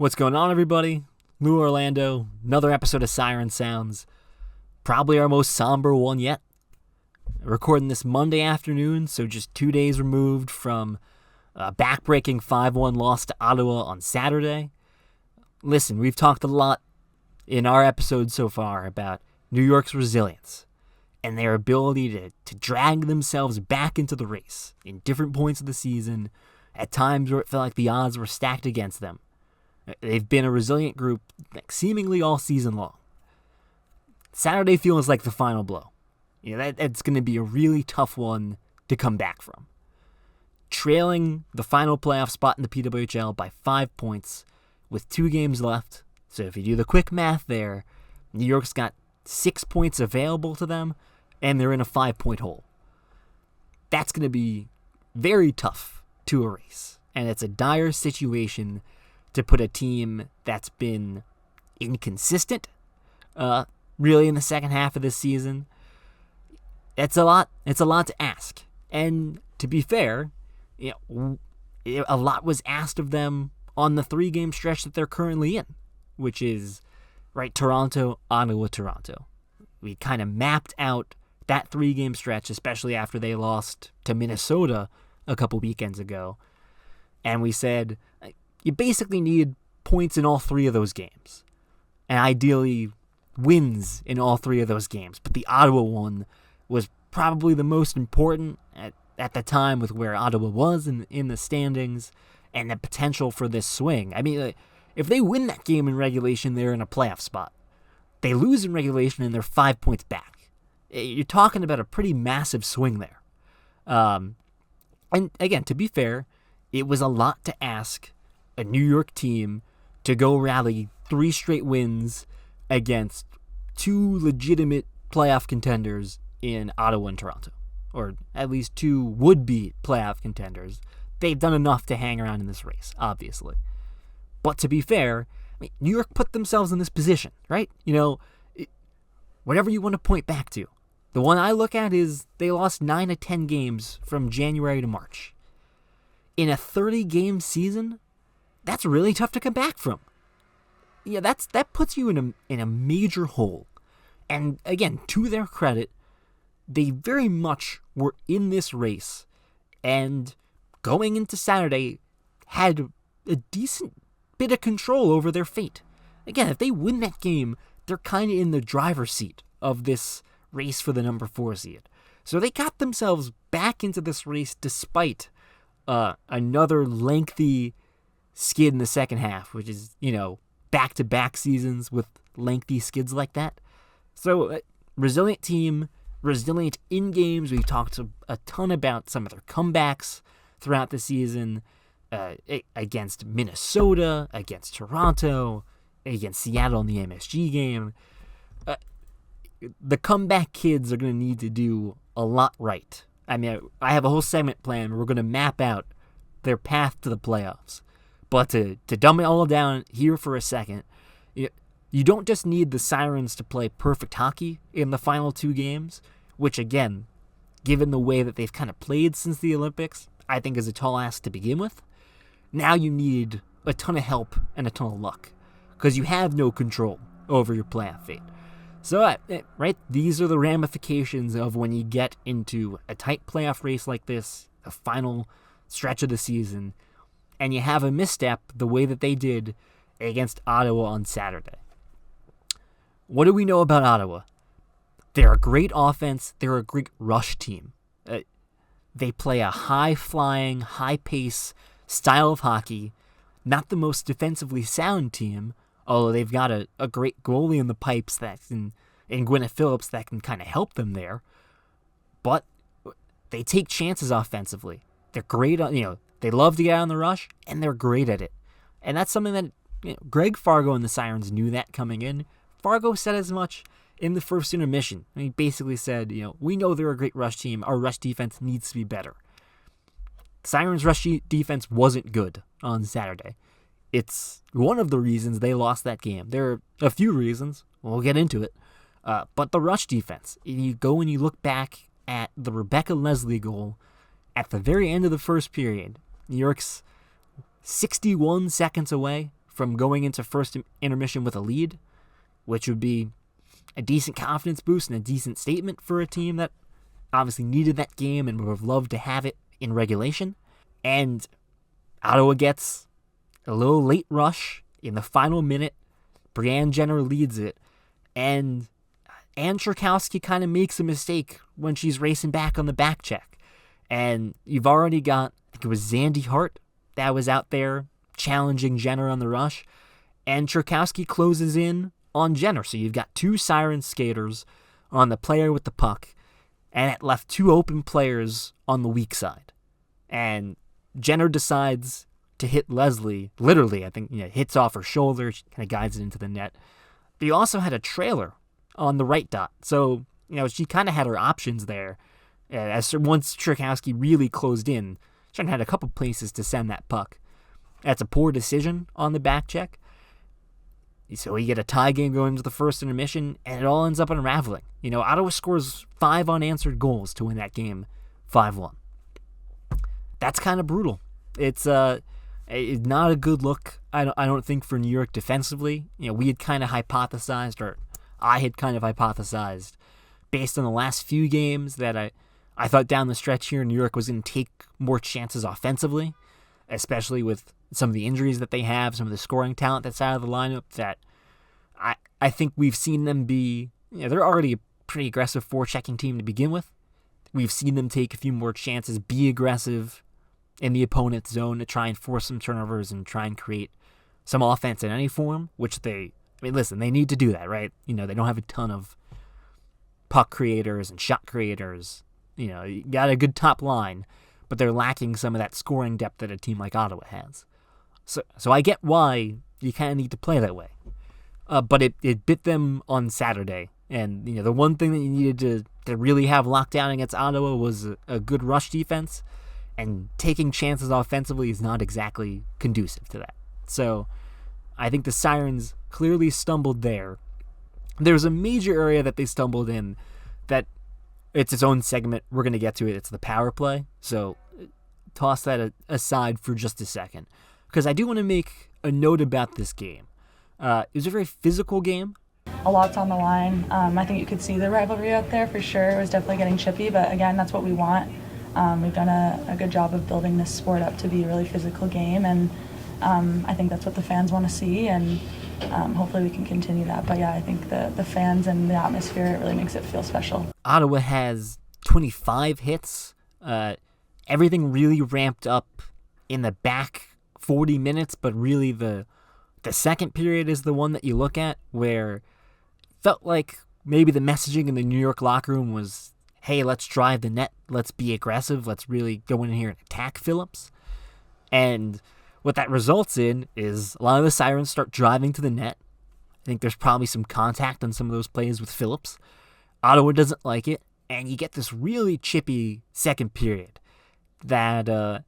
What's going on, everybody? Lou Orlando, another episode of Siren Sounds. Probably our most somber one yet. Recording this Monday afternoon, so just 2 days removed from a backbreaking 5-1 loss to Ottawa on Saturday. Listen, we've talked a lot in our episode so far about New York's resilience and their ability to drag themselves back into the race in different points of the season, at times where it felt like the odds were stacked against them. They've been a resilient group seemingly all season long. Saturday feels like the final blow. That's going to be a really tough one to come back from. Trailing the final playoff spot in the PWHL by 5 points with 2 games left. So if you do the quick math there, New York's got 6 points available to them, and they're in a 5-point hole. That's going to be very tough to erase. And it's a dire situation to put a team that's been inconsistent, really in the second half of this season. It's a lot to ask. And to be fair, a lot was asked of them on the 3-game stretch that they're currently in, which is, Toronto, Ottawa, Toronto. We kind of mapped out that 3-game stretch, especially after they lost to Minnesota a couple weekends ago. And we said, you basically need points in all 3 of those games. And ideally, wins in all 3 of those games. But the Ottawa one was probably the most important at the time with where Ottawa was in the standings and the potential for this swing. I mean, if they win that game in regulation, they're in a playoff spot. They lose in regulation and they're 5 points back. You're talking about a pretty massive swing there. And again, to be fair, it was a lot to ask a New York team to go rally 3 straight wins against 2 legitimate playoff contenders in Ottawa and Toronto, or at least 2 would-be playoff contenders. They've done enough to hang around in this race, obviously. But to be fair, New York put themselves in this position, right? Whatever you want to point back to. The one I look at is they lost 9 of 10 games from January to March. In a 30-game season, that's really tough to come back from. Yeah, that puts you in a major hole. And again, to their credit, they very much were in this race, and going into Saturday had a decent bit of control over their fate. Again, if they win that game, they're kind of in the driver's seat of this race for the number 4 seed. So they got themselves back into this race despite another lengthy skid in the second half, which is, back-to-back seasons with lengthy skids like that. So, resilient team, resilient in games. We've talked a ton about some of their comebacks throughout the season, against Minnesota, against Toronto, against Seattle in the MSG game. The comeback kids are going to need to do a lot right. I mean, I have a whole segment planned where we're going to map out their path to the playoffs. But to dumb it all down here for a second, you don't just need the Sirens to play perfect hockey in the final 2 games, which again, given the way that they've kind of played since the Olympics, I think is a tall ask to begin with. Now you need a ton of help and a ton of luck, because you have no control over your playoff fate. So, these are the ramifications of when you get into a tight playoff race like this, the final stretch of the season, and you have a misstep the way that they did against Ottawa on Saturday. What do we know about Ottawa? They're a great offense. They're a great rush team. They play a high-flying, high-pace style of hockey. Not the most defensively sound team, although they've got a great goalie in the pipes in Gwyneth Phillips that can kind of help them there. But they take chances offensively. They're great, they love to get on the rush, and they're great at it. And that's something that Greg Fargo and the Sirens knew that coming in. Fargo said as much in the first intermission. He basically said, we know they're a great rush team. Our rush defense needs to be better. Sirens' rush defense wasn't good on Saturday. It's one of the reasons they lost that game. There are a few reasons. We'll get into it. But the rush defense, you go and you look back at the Rebecca Leslie goal at the very end of the first period. New York's 61 seconds away from going into first intermission with a lead, which would be a decent confidence boost and a decent statement for a team that obviously needed that game and would have loved to have it in regulation. And Ottawa gets a little late rush in the final minute. Brianne Jenner leads it, and Ann Czerkowski kind of makes a mistake when she's racing back on the back check. And you've already got, I think it was Zandy Hart that was out there challenging Jenner on the rush, and Czerkowski closes in on Jenner. So you've got two Siren skaters on the player with the puck, and it left two open players on the weak side. And Jenner decides to hit Leslie, literally, I think, hits off her shoulder, she kind of guides it into the net. But you also had a trailer on the right dot. So, she kind of had her options there. As once Czerkowski really closed in, she had a couple places to send that puck. That's a poor decision on the back check. So we get a tie game going into the first intermission, and it all ends up unraveling. Ottawa scores 5 unanswered goals to win that game 5-1. That's kind of brutal. It's not a good look, I don't think, for New York defensively. We had kind of hypothesized, or I had kind of hypothesized, based on the last few games, that I thought down the stretch here New York was going to take more chances offensively, especially with some of the injuries that they have, some of the scoring talent that's out of the lineup, that I think we've seen them be, they're already a pretty aggressive forechecking team to begin with. We've seen them take a few more chances, be aggressive in the opponent's zone to try and force some turnovers and try and create some offense in any form, which they need to do that, right? They don't have a ton of puck creators and shot creators. You got a good top line, but they're lacking some of that scoring depth that a team like Ottawa has. So I get why you kind of need to play that way. But it bit them on Saturday. And, the one thing that you needed to really have locked down against Ottawa was a good rush defense. And taking chances offensively is not exactly conducive to that. So I think the Sirens clearly stumbled there. There's a major area that they stumbled in that it's its own segment. We're going to get to it. It's the power play. So toss that aside for just a second, because I do want to make a note about this game. It was a very physical game. A lot's on the line. I think you could see the rivalry out there for sure. It was definitely getting chippy, but again, that's what we want. We've done a good job of building this sport up to be a really physical game, and I think that's what the fans want to see, and hopefully we can continue that. But yeah, I think the fans and the atmosphere, it really makes it feel special. Ottawa has 25 hits. Everything really ramped up in the back 40 minutes, but really the second period is the one that you look at where it felt like maybe the messaging in the New York locker room was, hey, let's drive the net, let's be aggressive, let's really go in here and attack Phillips. And what that results in is a lot of the Sirens start driving to the net. I think there's probably some contact on some of those plays with Phillips. Ottawa doesn't like it, and you get this really chippy second period that,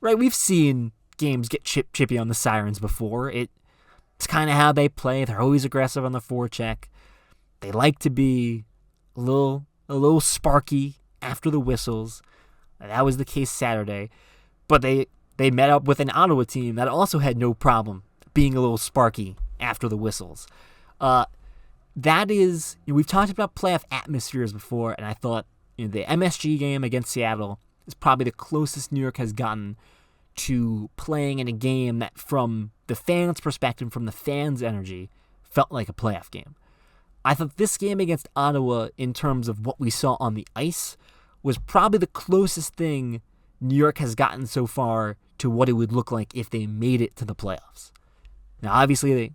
we've seen games get chippy on the Sirens before. It's kind of how they play. They're always aggressive on the forecheck. They like to be a little sparky after the whistles. That was the case Saturday. But they met up with an Ottawa team that also had no problem being a little sparky after the whistles. That is, we've talked about playoff atmospheres before, and I thought the MSG game against Seattle is probably the closest New York has gotten to playing in a game that, from the fans' perspective, from the fans' energy, felt like a playoff game. I thought this game against Ottawa, in terms of what we saw on the ice, was probably the closest thing New York has gotten so far to what it would look like if they made it to the playoffs. Now, obviously,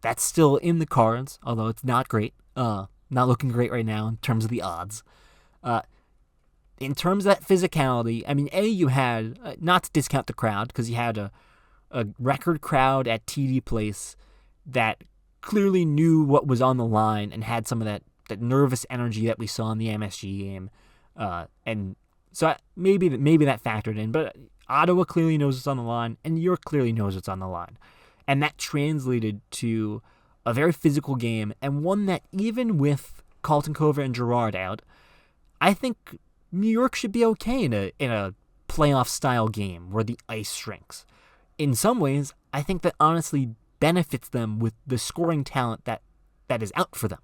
that's still in the cards, although it's not great. Not looking great right now in terms of the odds. In terms of that physicality, you had, not to discount the crowd, because you had a record crowd at TD Place that clearly knew what was on the line and had some of that nervous energy that we saw in the MSG game. And so maybe that factored in, but Ottawa clearly knows what's on the line, and New York clearly knows what's on the line. And that translated to a very physical game, and one that, even with Colton Covert and Girard out, I think New York should be okay in a playoff-style game where the ice shrinks. In some ways, I think that honestly benefits them with the scoring talent that is out for them.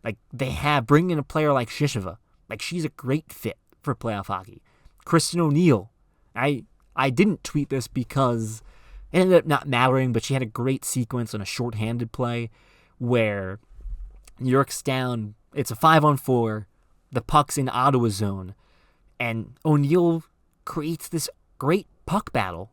Like they have bringing in a player like Shishova. Like she's a great fit for playoff hockey. Kristen O'Neill. I didn't tweet this because it ended up not mattering, but she had a great sequence on a shorthanded play where New York's down. It's a 5-on-4. The puck's in Ottawa zone, and O'Neill creates this great puck battle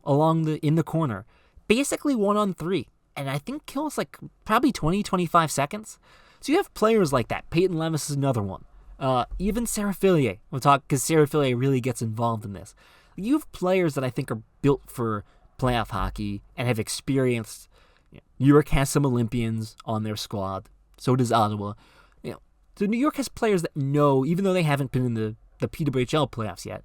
in the corner, basically 1-on-3, and I think kills like probably 20-25 seconds. So you have players like that. Peyton Levis is another one. Even Sarah Fillier. We'll talk because Sarah Fillier really gets involved in this. You have players that I think are built for playoff hockey and have experienced. New York has some Olympians on their squad. So does Ottawa. So New York has players that know, even though they haven't been in the PWHL playoffs yet,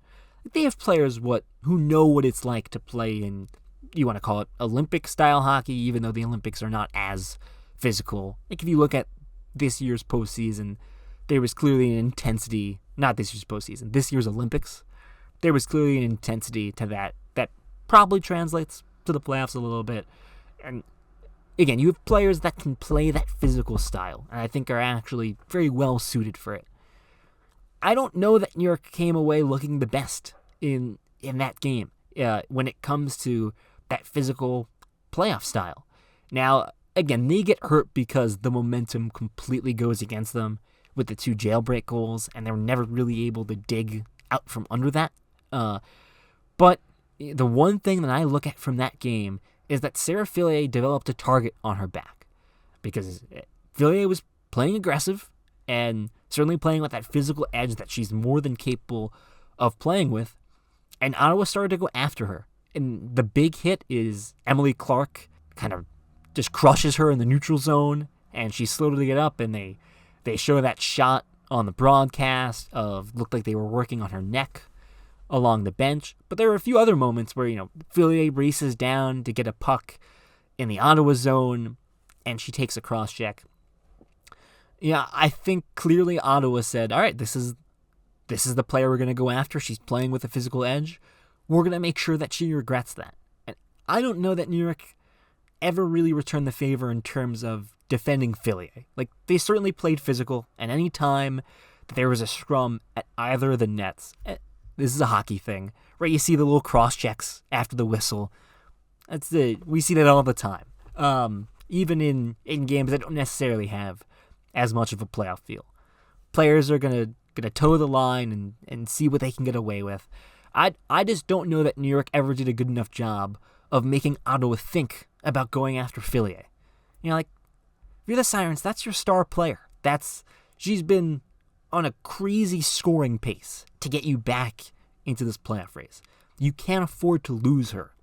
they have players who know what it's like to play in, you want to call it Olympic-style hockey, even though the Olympics are not as physical. Like if you look at this year's postseason, there was clearly an intensity, not this year's postseason, this year's Olympics, there was clearly an intensity to that probably translates to the playoffs a little bit. And again, you have players that can play that physical style, and I think are actually very well suited for it. I don't know that New York came away looking the best in that game when it comes to that physical playoff style. Now, again, they get hurt because the momentum completely goes against them with the 2 jailbreak goals, and they're never really able to dig out from under that. But the one thing that I look at from that game is that Sarah Fillier developed a target on her back, because Fillier was playing aggressive and certainly playing with that physical edge that she's more than capable of playing with, and Ottawa started to go after her. And the big hit is Emily Clark kind of just crushes her in the neutral zone, and she's slow to get up, and they show that shot on the broadcast of looked like they were working on her neck along the bench. But there were a few other moments where, Fillier races down to get a puck in the Ottawa zone, and she takes a cross-check. I think clearly Ottawa said, all right, this is the player we're going to go after. She's playing with a physical edge. We're going to make sure that she regrets that. And I don't know that New York ever really returned the favor in terms of defending Fillier. Like, they certainly played physical, and any time that there was a scrum at either of the nets, this is a hockey thing, right? You see the little cross-checks after the whistle. We see that all the time. Even in games that don't necessarily have as much of a playoff feel. Players are gonna toe the line and see what they can get away with. I just don't know that New York ever did a good enough job of making Ottawa think about going after Fillier. Like, if you're the Sirens, that's your star player. She's been on a crazy scoring pace to get you back into this playoff race. You can't afford to lose her.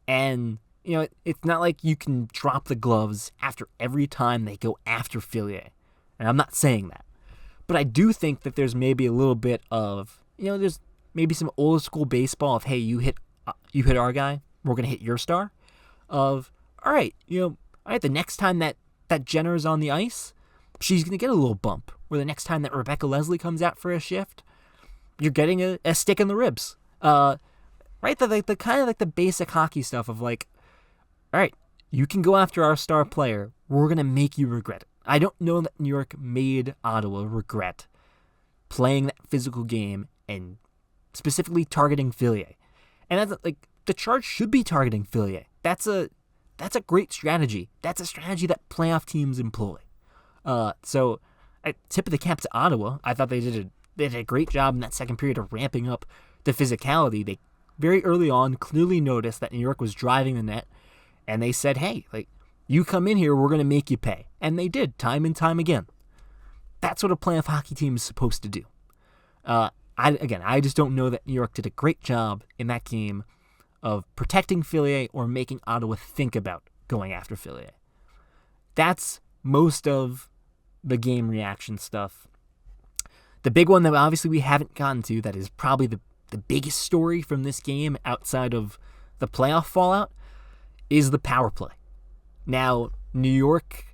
And, it's not like you can drop the gloves after every time they go after Fillier. And I'm not saying that. But I do think that there's maybe a little bit of, there's maybe some old school baseball of, hey, you hit our guy, we're going to hit your star. Of, all right, the next time that Jenner's on the ice, she's going to get a little bump. Or the next time that Rebecca Leslie comes out for a shift, you're getting a stick in the ribs. Right? The kind of like the basic hockey stuff of like, all right, you can go after our star player. We're going to make you regret it. I don't know that New York made Ottawa regret playing that physical game and specifically targeting Fillier. And that's like, the Charge should be targeting Fillier. That's a great strategy. That's a strategy that playoff teams employ. So I tip of the cap to Ottawa. I thought they did a great job in that second period of ramping up the physicality. They very early on clearly noticed that New York was driving the net, and they said, hey, like, you come in here, we're going to make you pay. And they did, time and time again. That's what a playoff hockey team is supposed to do. I just don't know that New York did a great job in that game of protecting Fillier or making Ottawa think about going after Fillier. That's most of the game reaction stuff. The big one that obviously we haven't gotten to, that is probably the biggest story from this game outside of the playoff fallout, is the power play. Now, New York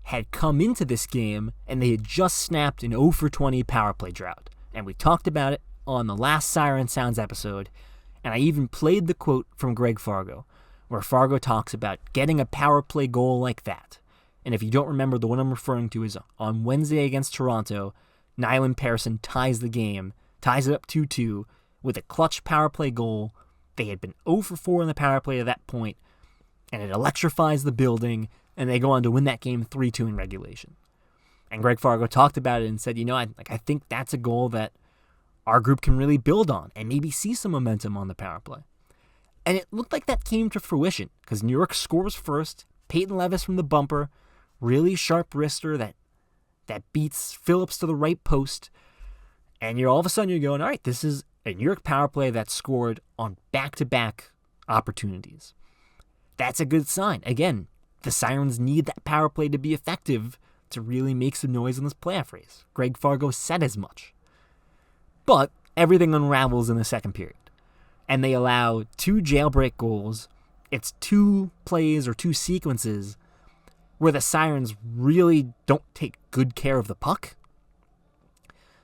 had come into this game and they had just snapped an 0 for 20 power play drought. And we talked about it on the last Siren Sounds episode, and I even played the quote from Greg Fargo, where Fargo talks about getting a power play goal like that. And if you don't remember, the one I'm referring to is on Wednesday against Toronto, Nyland Pearson ties the game, ties it up 2-2 with a clutch power play goal. They had been 0 for 4 in the power play at that point, and it electrifies the building, and they go on to win that game 3-2 in regulation. And Greg Fargo talked about it and said, I think that's a goal that our group can really build on and maybe see some momentum on the power play. And it looked like that came to fruition because New York scores first. Peyton Levis from the bumper, really sharp wrister that beats Phillips to the right post. And all of a sudden you're going, all right, this is a New York power play that scored on back-to-back opportunities. That's a good sign. Again, the Sirens need that power play to be effective to really make some noise in this playoff race. Greg Fargo said as much. But everything unravels in the second period. And they allow 2 jailbreak goals. It's 2 plays or 2 sequences where the Sirens really don't take good care of the puck.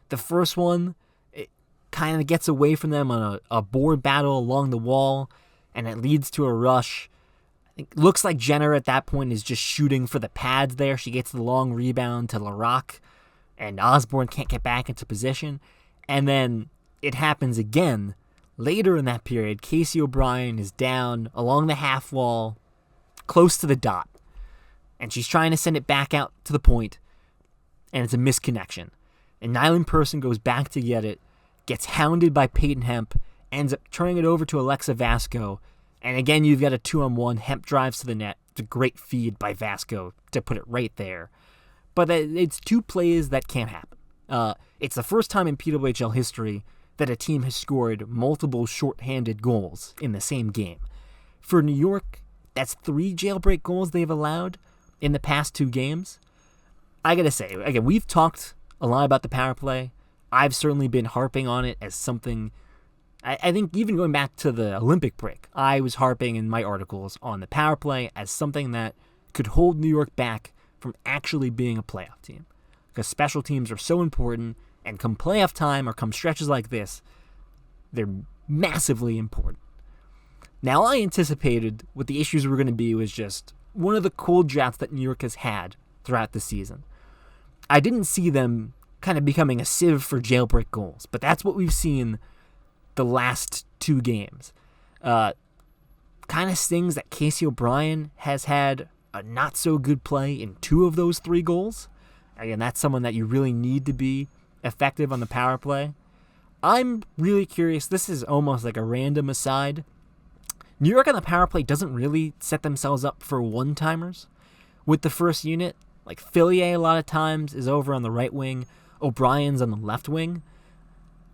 The first one, it kind of gets away from them on a board battle along the wall, and it leads to a rush. It looks like Jenner at that point is just shooting for the pads there. She gets the long rebound to Larocque, and Osborne can't get back into position. And then it happens again. Later in that period, Casey O'Brien is down along the half wall, close to the dot. And she's trying to send it back out to the point, and it's a misconnection. And Nyland Pearson goes back to get it, gets hounded by Peyton Hemp, ends up turning it over to Alexa Vasco. And again, you've got a 2-on-1. Hemp drives to the net. It's a great feed by Vasco to put it right there. But it's 2 plays that can't happen. It's the first time in PWHL history that a team has scored multiple shorthanded goals in the same game. For New York, that's 3 jailbreak goals they've allowed in the past 2 games. I gotta say, again, we've talked a lot about the power play. I've certainly been harping on it as something. I think even going back to the Olympic break, I was harping in my articles on the power play as something that could hold New York back from actually being a playoff team. Because special teams are so important, and come playoff time or come stretches like this, they're massively important. Now, I anticipated what the issues were going to be was just one of the cold droughts that New York has had throughout the season. I didn't see them kind of becoming a sieve for jailbreak goals, but that's what we've seen the last 2 games. Kind of stings that Casey O'Brien has had a not-so-good play in 2 of those 3 goals. Again, that's someone that you really need to be effective on the power play. I'm really curious. This is almost like a random aside. New York on the power play doesn't really set themselves up for one-timers. With the first unit, like Fillier a lot of times is over on the right wing, O'Brien's on the left wing.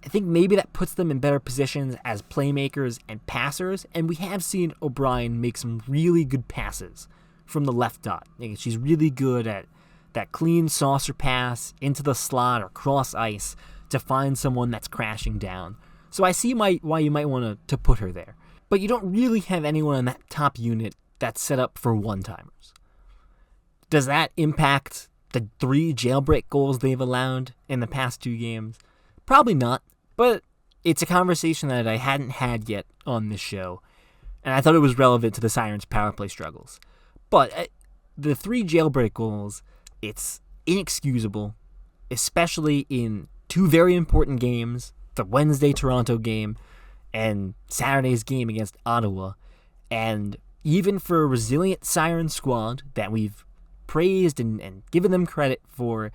I think maybe that puts them in better positions as playmakers and passers, and we have seen O'Brien make some really good passes from the left dot. She's really good at that clean saucer pass into the slot or cross ice to find someone that's crashing down. So I see why you might want to put her there. But you don't really have anyone in that top unit that's set up for one-timers. Does that impact the 3 jailbreak goals they've allowed in the past 2 games? Probably not, but it's a conversation that I hadn't had yet on this show, and I thought it was relevant to the Sirens' power play struggles. But the 3 jailbreak goals, it's inexcusable, especially in 2 very important games, the Wednesday Toronto game and Saturday's game against Ottawa. And even for a resilient Siren squad that we've praised and given them credit for,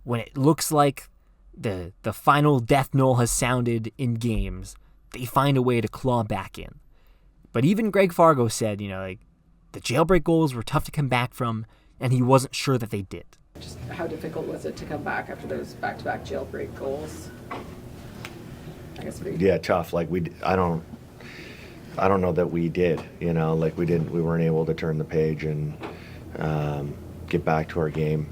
when it looks like the final death knell has sounded in games, they find a way to claw back in. But even Greg Fargo said, the jailbreak goals were tough to come back from, and he wasn't sure that they did. Just how difficult was it to come back after those back-to-back jailbreak goals? I guess tough. I don't know that we did. We weren't able to turn the page and get back to our game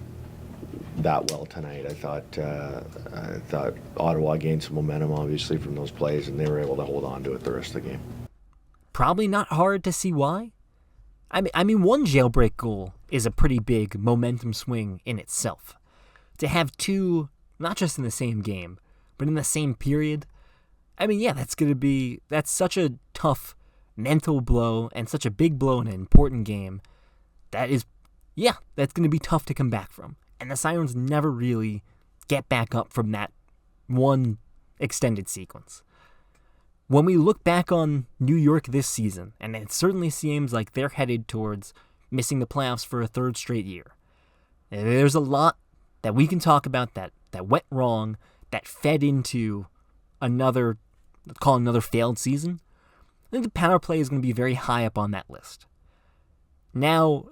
that well tonight. I thought Ottawa gained some momentum, obviously, from those plays, and they were able to hold on to it the rest of the game. Probably not hard to see why. I mean, 1 jailbreak goal is a pretty big momentum swing in itself. To have 2, not just in the same game, but in the same period, that's such a tough mental blow and such a big blow in an important game, that's going to be tough to come back from. And the Sirens never really get back up from that one extended sequence. When we look back on New York this season, and it certainly seems like they're headed towards missing the playoffs for a third straight year, there's a lot that we can talk about that went wrong, that fed into another failed season. I think the power play is going to be very high up on that list. Now,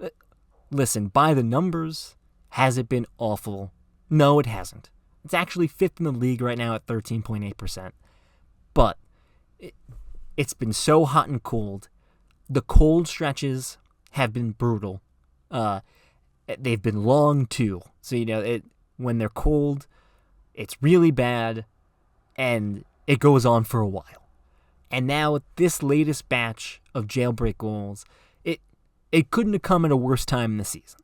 listen, by the numbers, has it been awful? No, it hasn't. It's actually 5th in the league right now at 13.8%. But it's been so hot and cold. The cold stretches have been brutal. They've been long too. So, when they're cold, it's really bad, and it goes on for a while. And now this latest batch of jailbreak goals, it couldn't have come at a worse time in the season.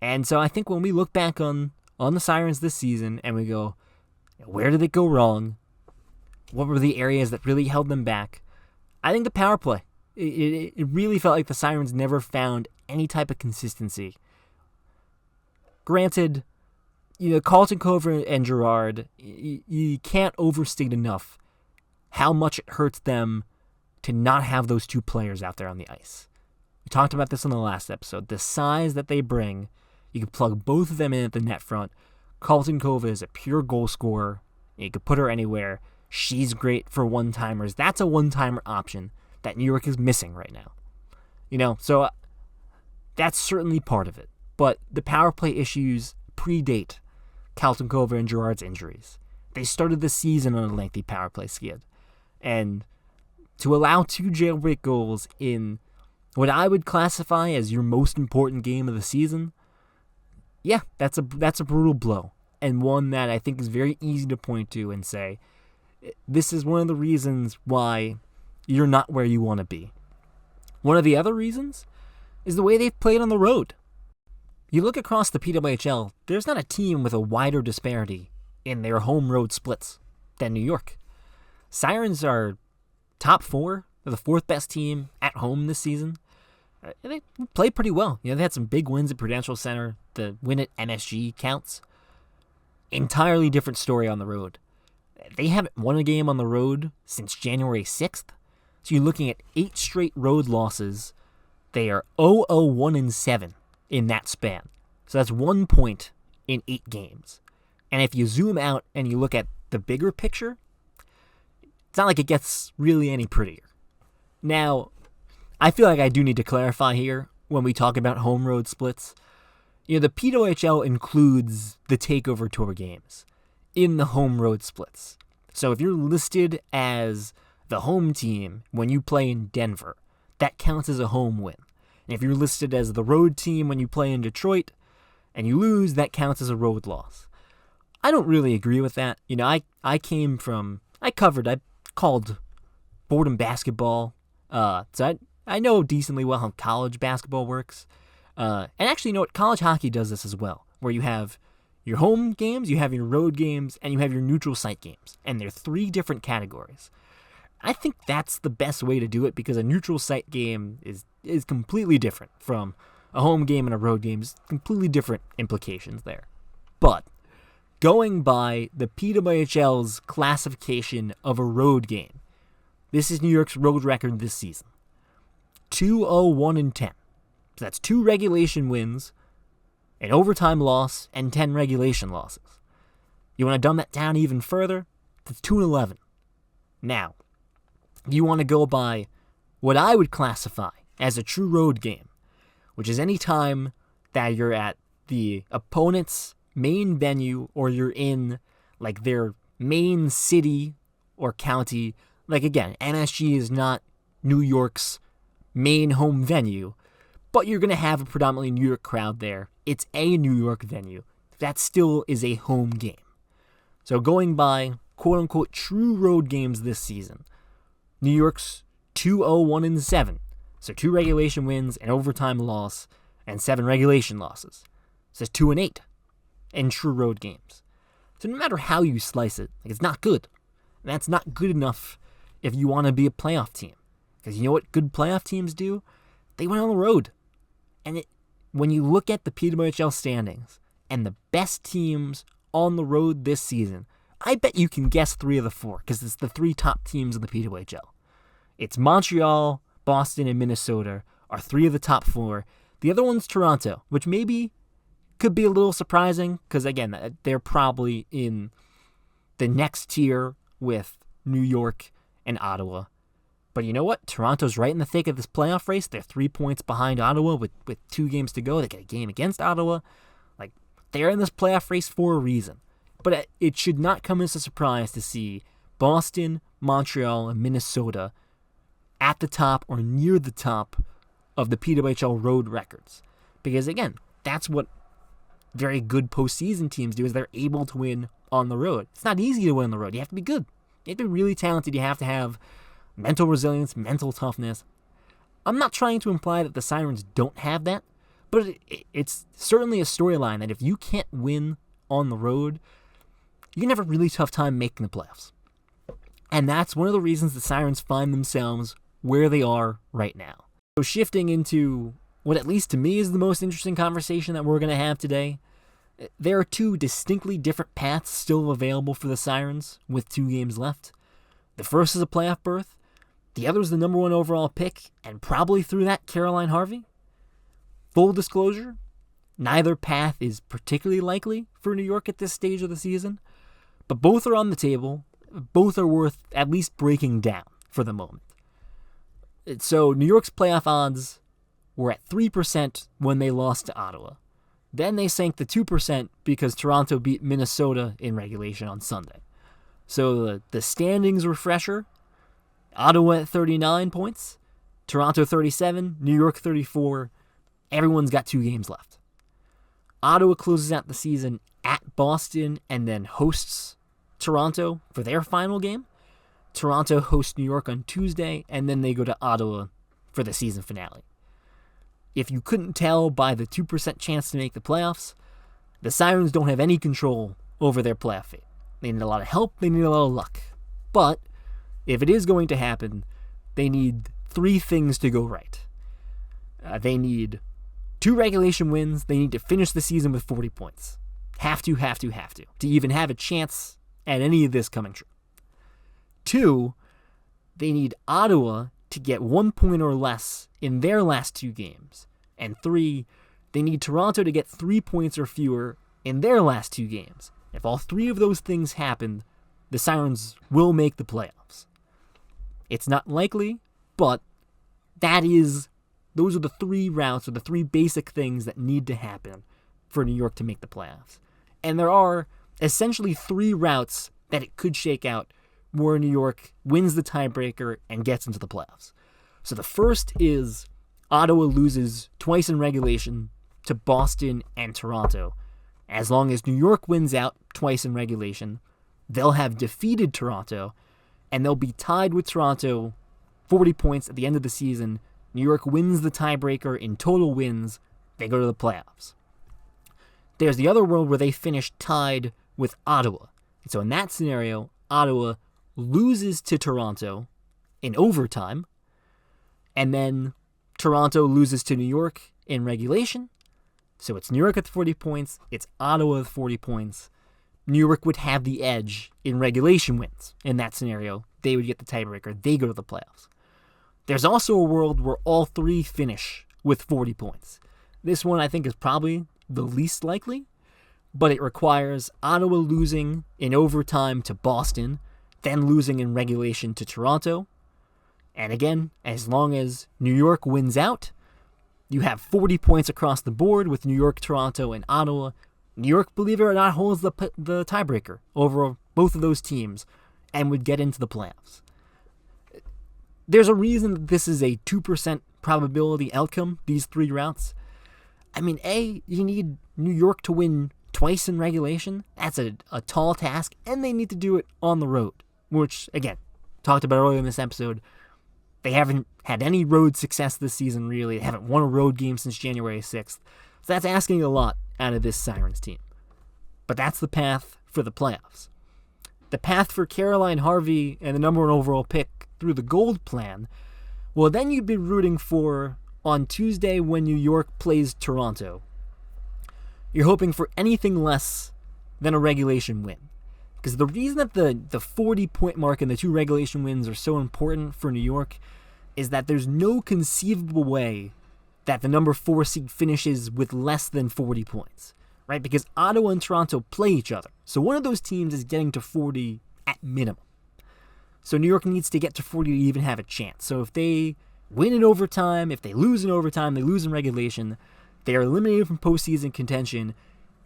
And so I think when we look back on the Sirens this season and we go, where did it go wrong? What were the areas that really held them back? I think the power play. It really felt like the Sirens never found any type of consistency. Granted, Carlton Cover and Girard, you can't overstate enough how much it hurts them to not have those two players out there on the ice. We talked about this in the last episode. The size that they bring, you can plug both of them in at the net front. Carlton Kova is a pure goal scorer. You could put her anywhere. She's great for one-timers. That's a one-timer option that New York is missing right now. So that's certainly part of it. But the power play issues predate Carlton Kova and Girard's injuries. They started the season on a lengthy power play skid. And to allow 2 jailbreak goals in what I would classify as your most important game of the season, that's a brutal blow. And one that I think is very easy to point to and say, this is one of the reasons why you're not where you want to be. One of the other reasons is the way they've played on the road. You look across the PWHL, there's not a team with a wider disparity in their home-road splits than New York. Sirens are top 4, they're the 4th best team at home this season. They play pretty well. They had some big wins at Prudential Center. The win at MSG counts. Entirely different story on the road. They haven't won a game on the road since January 6th. So you're looking at 8 straight road losses. They are 0-1-7 in that span. So that's 1 point in 8 games. And if you zoom out and you look at the bigger picture, it's not like it gets really any prettier. Now, I feel like I do need to clarify here when we talk about home road splits. The PWHL includes the Takeover Tour games in the home road splits. So if you're listed as the home team when you play in Denver, that counts as a home win. And if you're listed as the road team when you play in Detroit and you lose, that counts as a road loss. I don't really agree with that. I called Fordham basketball, so I know decently well how college basketball works. And actually, college hockey does this as well, where you have your home games, you have your road games, and you have your neutral site games. And they're 3 different categories. I think that's the best way to do it because a neutral site game is completely different from a home game and a road game. There's completely different implications there. But going by the PWHL's classification of a road game, this is New York's road record this season. 2-0-1-10. So that's 2 regulation wins, an overtime loss, and 10 regulation losses. You want to dumb that down even further? That's 2-11. Now, if you want to go by what I would classify as a true road game, which is any time that you're at the opponent's main venue or you're in like their main city or county. Like again, MSG is not New York's main home venue, but you're going to have a predominantly New York crowd there. It's a New York venue. That still is a home game. So going by quote-unquote true road games this season, New York's 2-0-1-7. So 2 regulation wins, an overtime loss, and 7 regulation losses. So it's 2-8 in true road games. So no matter how you slice it, it's not good. And that's not good enough if you want to be a playoff team. Because you know what good playoff teams do? They went on the road. And when you look at the PWHL standings and the best teams on the road this season, I bet you can guess 3 of the 4 because it's the 3 top teams in the PWHL. It's Montreal, Boston, and Minnesota are 3 of the top 4. The other one's Toronto, which maybe could be a little surprising because, again, they're probably in the next tier with New York and Ottawa. But you know what? Toronto's right in the thick of this playoff race. They're 3 points behind Ottawa with 2 games to go. They get a game against Ottawa. Like, they're in this playoff race for a reason. But it should not come as a surprise to see Boston, Montreal, and Minnesota at the top or near the top of the PWHL road records. Because, again, that's what very good postseason teams do, is they're able to win on the road. It's not easy to win on the road. You have to be good. You have to be really talented. You have to have mental resilience, mental toughness. I'm not trying to imply that the Sirens don't have that, but it's certainly a storyline that if you can't win on the road, you can have a really tough time making the playoffs. And that's one of the reasons the Sirens find themselves where they are right now. So shifting into what, at least to me, is the most interesting conversation that we're going to have today, there are 2 distinctly different paths still available for the Sirens with 2 games left. The first is a playoff berth. The other is the number 1 overall pick, and probably through that, Caroline Harvey. Full disclosure, neither path is particularly likely for New York at this stage of the season, but both are on the table. Both are worth at least breaking down for the moment. So New York's playoff odds were at 3% when they lost to Ottawa. Then they sank to 2% because Toronto beat Minnesota in regulation on Sunday. So the standings refresher: Ottawa at 39 points, Toronto 37, New York 34. Everyone's got 2 games left. Ottawa closes out the season at Boston and then hosts Toronto for their final game. Toronto hosts New York on Tuesday, and then they go to Ottawa for the season finale. If you couldn't tell by the 2% chance to make the playoffs, the Sirens don't have any control over their playoff fate. They need a lot of help, they need a lot of luck. But if it is going to happen, they need 3 things to go right. They need 2 regulation wins. They need to finish the season with 40 points. Have to even have a chance at any of this coming true. 2, they need Ottawa to get 1 point or less in their last 2 games. And 3, they need Toronto to get 3 points or fewer in their last 2 games. If all 3 of those things happen, the Sirens will make the playoffs. It's not likely, but those are the 3 routes, or the 3 basic things that need to happen for New York to make the playoffs. And there are essentially 3 routes that it could shake out where New York wins the tiebreaker and gets into the playoffs. So the first is Ottawa loses twice in regulation to Boston and Toronto. As long as New York wins out twice in regulation, they'll have defeated Toronto, and they'll be tied with Toronto 40 points at the end of the season. New York wins the tiebreaker in total wins. They go to the playoffs. There's the other world where they finish tied with Ottawa. And so in that scenario, Ottawa loses to Toronto in overtime, and then Toronto loses to New York in regulation. So it's New York with 40 points, it's Ottawa with 40 points. New York would have the edge in regulation wins. In that scenario, they would get the tiebreaker. They go to the playoffs. There's also a world where all 3 finish with 40 points. This one I think is probably the least likely, but it requires Ottawa losing in overtime to Boston, then losing in regulation to Toronto. And again, as long as New York wins out, you have 40 points across the board with New York, Toronto, and Ottawa. New York, believe it or not, holds the tiebreaker over both of those teams and would get into the playoffs. There's a reason that this is a 2% probability outcome, these 3 routes. I mean, you need New York to win twice in regulation. That's a tall task, and they need to do it on the road, which, again, talked about earlier in this episode. They haven't had any road success this season, really. They haven't won a road game since January 6th. So that's asking a lot out of this Sirens team. But that's the path for the playoffs. The path for Caroline Harvey and the number 1 overall pick through the gold plan Well, then you'd be rooting for, on Tuesday when New York plays Toronto, you're hoping for anything less than a regulation win. Because the reason that the 40-point mark and the 2 regulation wins are so important for New York is that there's no conceivable way that the number 4 seed finishes with less than 40 points, right? Because Ottawa and Toronto play each other. So one of those teams is getting to 40 at minimum. So New York needs to get to 40 to even have a chance. So if they win in overtime, if they lose in overtime, they lose in regulation, they are eliminated from postseason contention,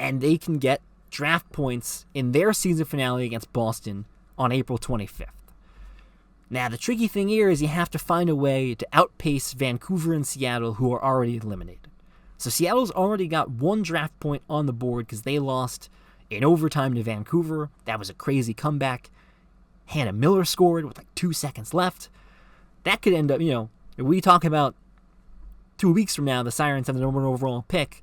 and they can get draft points in their season finale against Boston on April 25th. Now, the tricky thing here is you have to find a way to outpace Vancouver and Seattle, who are already eliminated. So Seattle's already got 1 draft point on the board because they lost in overtime to Vancouver. That was a crazy comeback. Hannah Miller scored with 2 seconds left. That could end up, if we talk about 2 weeks from now, the Sirens have the number 1 overall pick,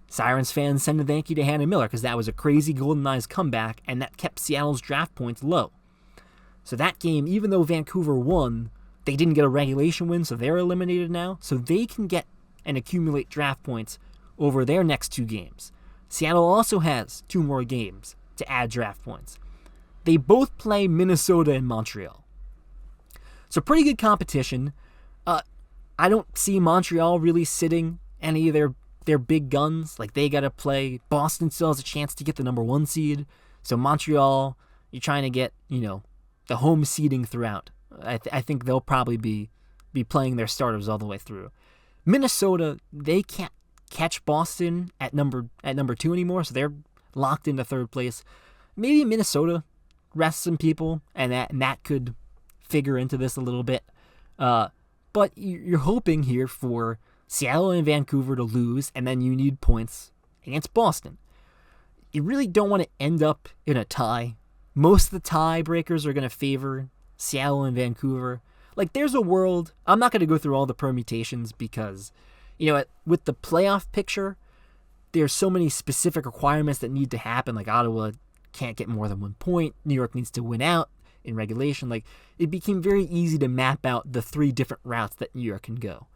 Sirens fans send a thank you to Hannah Miller because that was a crazy Golden Knights comeback, and that kept Seattle's draft points low. So that game, even though Vancouver won, they didn't get a regulation win, so they're eliminated now. So they can get and accumulate draft points over their next 2 games. Seattle also has 2 more games to add draft points. They both play Minnesota and Montreal. So pretty good competition. I don't see Montreal really sitting any of their big guns. They got to play. Boston still has a chance to get the number 1 seed. So Montreal, you're trying to get, the home seeding throughout. I think they'll probably be playing their starters all the way through. Minnesota, they can't catch Boston at number 2 anymore, so they're locked into 3rd place. Maybe Minnesota rests some people, and that could figure into this a little bit. But you're hoping here for Seattle and Vancouver to lose, and then you need points against Boston. You really don't want to end up in a tie. Most of the tiebreakers are going to favor Seattle and Vancouver. There's a world, I'm not going to go through all the permutations because, with the playoff picture, there's so many specific requirements that need to happen. Ottawa can't get more than 1 point. New York needs to win out in regulation. It became very easy to map out the 3 different routes that New York can go.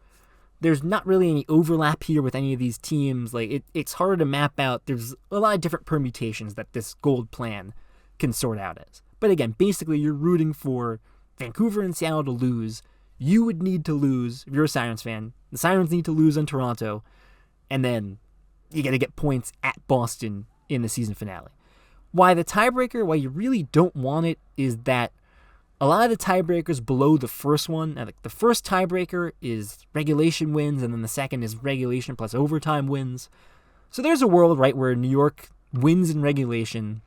There's not really any overlap here with any of these teams. It's harder to map out. There's a lot of different permutations that this gold plan can sort out as. But again, basically you're rooting for Vancouver and Seattle to lose. You would need to lose if you're a Sirens fan. The Sirens need to lose in Toronto, and then you got to get points at Boston in the season finale. Why the tiebreaker, why you really don't want it, is that a lot of the tiebreakers below the first one, the first tiebreaker is regulation wins, and then the second is regulation plus overtime wins. So there's a world, right, where New York wins in regulation.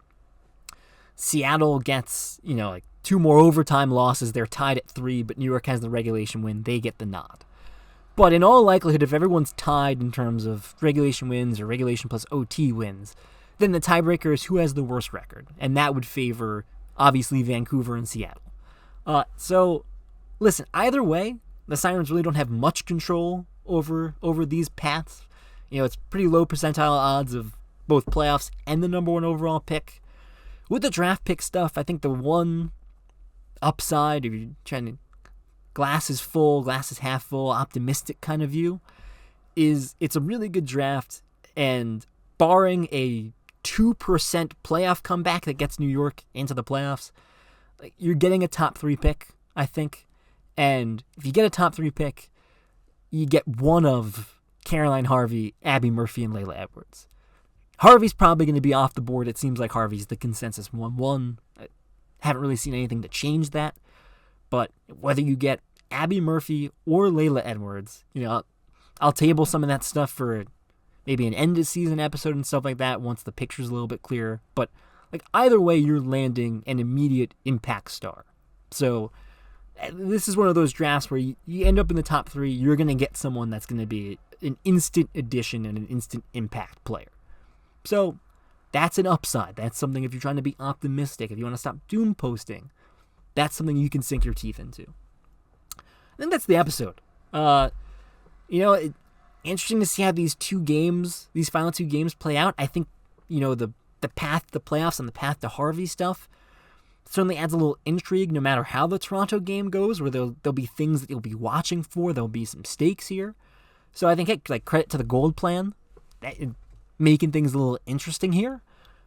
Seattle gets, 2 more overtime losses. They're tied at 3, but New York has the regulation win. They get the nod. But in all likelihood, if everyone's tied in terms of regulation wins or regulation plus OT wins, then the tiebreaker is who has the worst record. And that would favor, obviously, Vancouver and Seattle. So, listen, either way, the Sirens really don't have much control over these paths. It's pretty low percentile odds of both playoffs and the number 1 overall pick. With the draft pick stuff, I think the one upside, if you're trying to glass is full, glass is half full, optimistic kind of view, is it's a really good draft, and barring a 2% playoff comeback that gets New York into the playoffs, you're getting a top 3 pick, I think. And if you get a top 3 pick, you get one of Caroline Harvey, Abby Murphy, and Layla Edwards. Harvey's probably going to be off the board. It seems like Harvey's the consensus 1-1. I haven't really seen anything to change that. But whether you get Abby Murphy or Layla Edwards, I'll table some of that stuff for maybe an end-of-season episode and stuff like that once the picture's a little bit clearer. But either way, you're landing an immediate impact star. So this is one of those drafts where you end up in the top 3, you're going to get someone that's going to be an instant addition and an instant impact player. So that's an upside. That's something if you're trying to be optimistic, if you want to stop doom posting, that's something you can sink your teeth into. I think that's the episode. Interesting to see how these final 2 games play out. I think, the path to playoffs and the path to Harvey stuff, certainly adds a little intrigue no matter how the Toronto game goes, where there'll be things that you'll be watching for. There'll be some stakes here. So I think, like, credit to the gold plan, making things a little interesting here.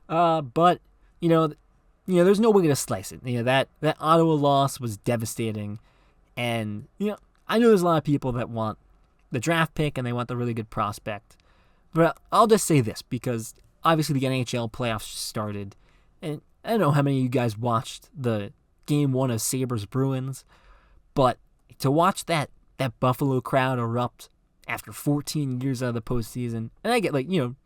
But, there's no way to slice it. That Ottawa loss was devastating. And, I know there's a lot of people that want the draft pick and they want the really good prospect. But I'll just say this, because obviously the NHL playoffs just started. And I don't know how many of you guys watched the Game 1 of Sabres-Bruins, but to watch that Buffalo crowd erupt after 14 years out of the postseason, and I get, New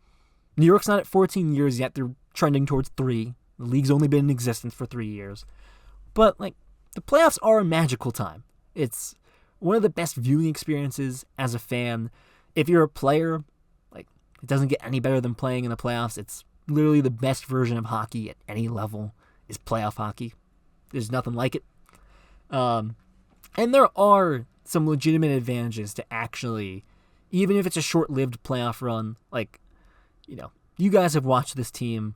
York's not at 14 years yet. They're trending towards 3. The league's only been in existence for 3 years. But, the playoffs are a magical time. It's one of the best viewing experiences as a fan. If you're a player, it doesn't get any better than playing in the playoffs. It's literally the best version of hockey at any level is playoff hockey. There's nothing like it. And there are some legitimate advantages to actually, even if it's a short-lived playoff run, you guys have watched this team.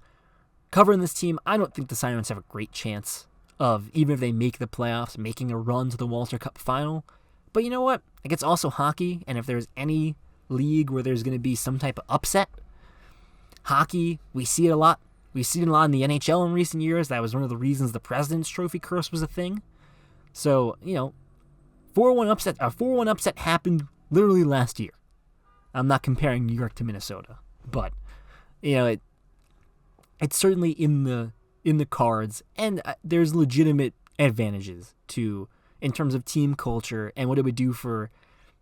Covering this team, I don't think the Sirens have a great chance of, even if they make the playoffs, making a run to the Walter Cup final. But you know what? It's also hockey, and if there's any league where there's going to be some type of upset, hockey, we see it a lot. We've seen it a lot in the NHL in recent years. That was one of the reasons the President's Trophy curse was a thing. So, 4-1 upset happened literally last year. I'm not comparing New York to Minnesota, but it's certainly in the cards, and there's legitimate advantages in terms of team culture and what it would do for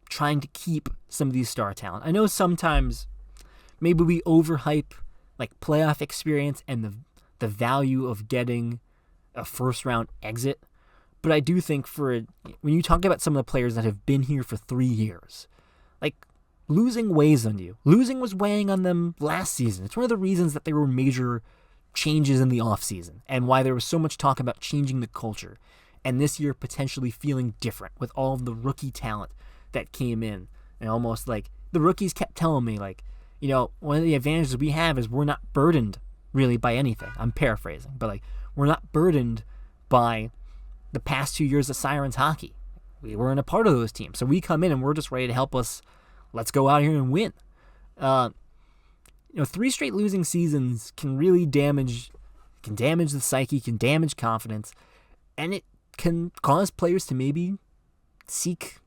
trying to keep some of these star talent. I know sometimes maybe we overhype playoff experience and the value of getting a first round exit, but I do think when you talk about some of the players that have been here for 3 years, losing weighs on you. Losing was weighing on them last season. It's one of the reasons that there were major changes in the offseason and why there was so much talk about changing the culture, and this year potentially feeling different with all of the rookie talent that came in. And almost the rookies kept telling me, one of the advantages we have is we're not burdened really by anything. I'm paraphrasing, but we're not burdened by the past 2 years of Sirens hockey. We weren't a part of those teams. So we come in and we're just ready to help us. Let's go out here and win. 3 straight losing seasons can really damage the psyche, can damage confidence, and it can cause players to maybe seek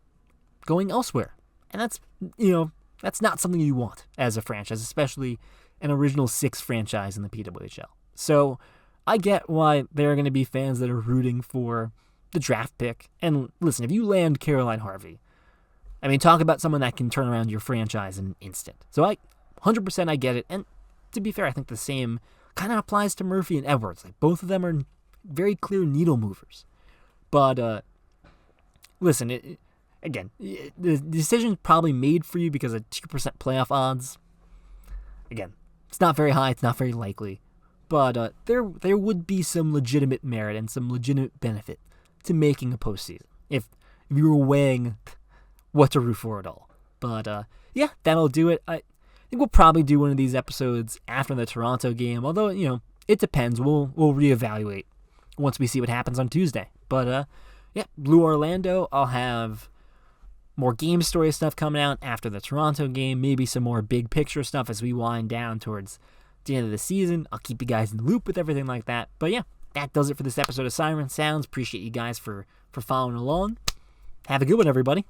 going elsewhere. And that's not something you want as a franchise, especially an original 6 franchise in the PWHL. So I get why there are going to be fans that are rooting for the draft pick. And listen, if you land Caroline Harvey, talk about someone that can turn around your franchise in an instant. So 100% I get it. And to be fair, I think the same kind of applies to Murphy and Edwards. Both of them are very clear needle movers. But listen, again, the decision's probably made for you because of 2% playoff odds. Again, it's not very high. It's not very likely. But there would be some legitimate merit and some legitimate benefit to making a postseason if you were weighing what to root for at all. But yeah, that'll do it. I think we'll probably do one of these episodes after the Toronto game. Although, it depends. We'll reevaluate once we see what happens on Tuesday. But yeah, Blue Orlando, I'll have more game story stuff coming out after the Toronto game, maybe some more big picture stuff as we wind down towards the end of the season. I'll keep you guys in the loop with everything like that. But yeah, that does it for this episode of Siren Sounds. Appreciate you guys for following along. Have a good one, everybody.